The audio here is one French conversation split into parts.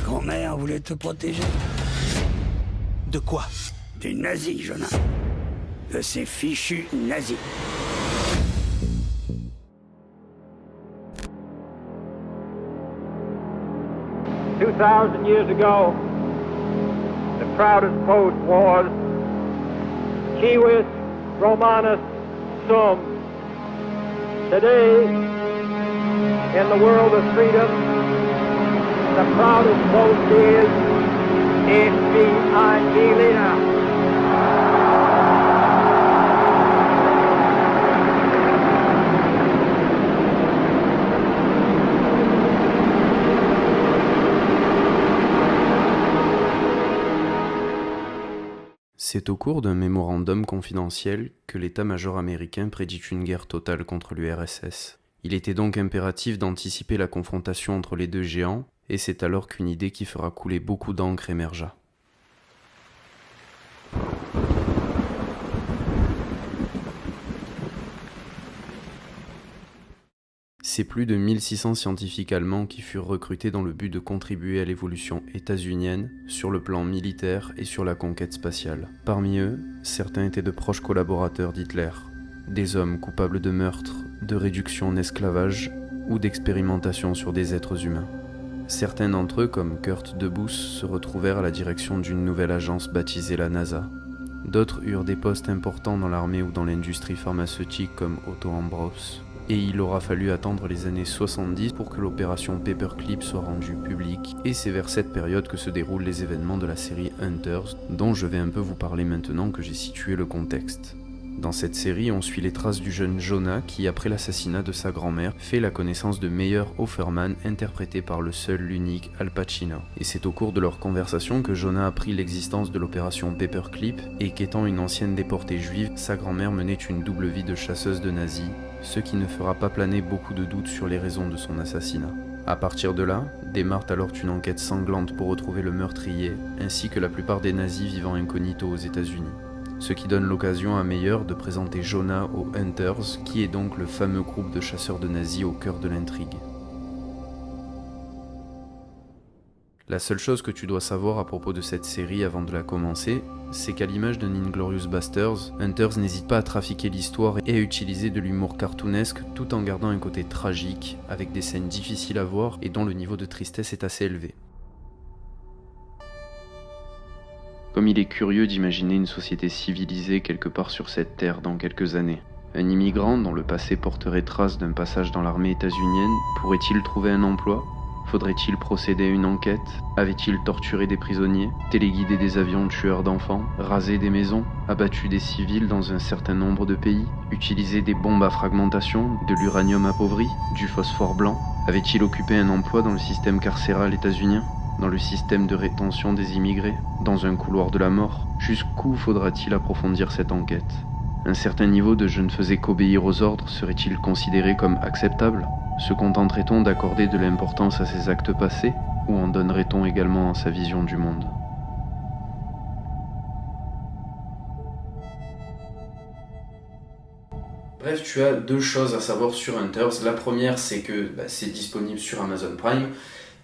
grand-mère voulait te protéger. De quoi? Des nazis, Jonah. De ces fichus nazis. "2,000 years ago, the proudest post was Civis Romanus Sum. Today, in the world of freedom, the proudest boast is FBI Berliner." C'est au cours d'un mémorandum confidentiel que l'état-major américain prédit une guerre totale contre l'URSS. Il était donc impératif d'anticiper la confrontation entre les deux géants, et c'est alors qu'une idée qui fera couler beaucoup d'encre émergea. C'est plus de 1600 scientifiques allemands qui furent recrutés dans le but de contribuer à l'évolution états-unienne sur le plan militaire et sur la conquête spatiale. Parmi eux, certains étaient de proches collaborateurs d'Hitler, des hommes coupables de meurtre, de réduction en esclavage ou d'expérimentation sur des êtres humains. Certains d'entre eux, comme Kurt Debus, se retrouvèrent à la direction d'une nouvelle agence baptisée la NASA. D'autres eurent des postes importants dans l'armée ou dans l'industrie pharmaceutique comme Otto Ambros. Et il aura fallu attendre les années 70 pour que l'opération Paperclip soit rendue publique, et c'est vers cette période que se déroulent les événements de la série Hunters, dont je vais un peu vous parler maintenant que j'ai situé le contexte. Dans cette série, on suit les traces du jeune Jonah qui, après l'assassinat de sa grand-mère, fait la connaissance de Meyer Offerman, interprété par le seul, l'unique Al Pacino. Et c'est au cours de leur conversation que Jonah apprit l'existence de l'opération Paperclip, et qu'étant une ancienne déportée juive, sa grand-mère menait une double vie de chasseuse de nazis, ce qui ne fera pas planer beaucoup de doutes sur les raisons de son assassinat. À partir de là, démarre alors une enquête sanglante pour retrouver le meurtrier, ainsi que la plupart des nazis vivant incognito aux États-Unis. Ce qui donne l'occasion à Meyer de présenter Jonah aux Hunters, qui est donc le fameux groupe de chasseurs de nazis au cœur de l'intrigue. La seule chose que tu dois savoir à propos de cette série avant de la commencer, c'est qu'à l'image d'un Inglourious Basterds, Hunters n'hésite pas à trafiquer l'histoire et à utiliser de l'humour cartoonesque tout en gardant un côté tragique, avec des scènes difficiles à voir et dont le niveau de tristesse est assez élevé. Comme il est curieux d'imaginer une société civilisée quelque part sur cette terre dans quelques années. Un immigrant dont le passé porterait trace d'un passage dans l'armée états-unienne pourrait-il trouver un emploi ? Faudrait-il procéder à une enquête ? Avait-il torturé des prisonniers, téléguidé des avions tueurs d'enfants, rasé des maisons, abattu des civils dans un certain nombre de pays, utilisé des bombes à fragmentation, de l'uranium appauvri, du phosphore blanc ? Avait-il occupé un emploi dans le système carcéral états-unien ? Dans le système de rétention des immigrés, dans un couloir de la mort? Jusqu'où faudra-t-il approfondir cette enquête? Un certain niveau de je ne faisais qu'obéir aux ordres serait-il considéré comme acceptable? Se contenterait-on d'accorder de l'importance à ses actes passés, ou en donnerait-on également à sa vision du monde? Bref, tu as deux choses à savoir sur Hunters. La première, c'est que c'est disponible sur Amazon Prime,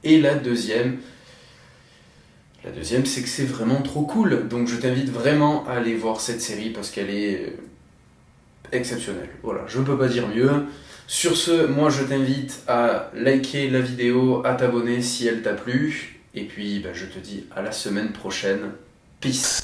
et la deuxième, c'est que c'est vraiment trop cool. Donc je t'invite vraiment à aller voir cette série parce qu'elle est exceptionnelle. Voilà, je peux pas dire mieux. Sur ce, moi je t'invite à liker la vidéo, à t'abonner si elle t'a plu. Et puis je te dis à la semaine prochaine. Peace.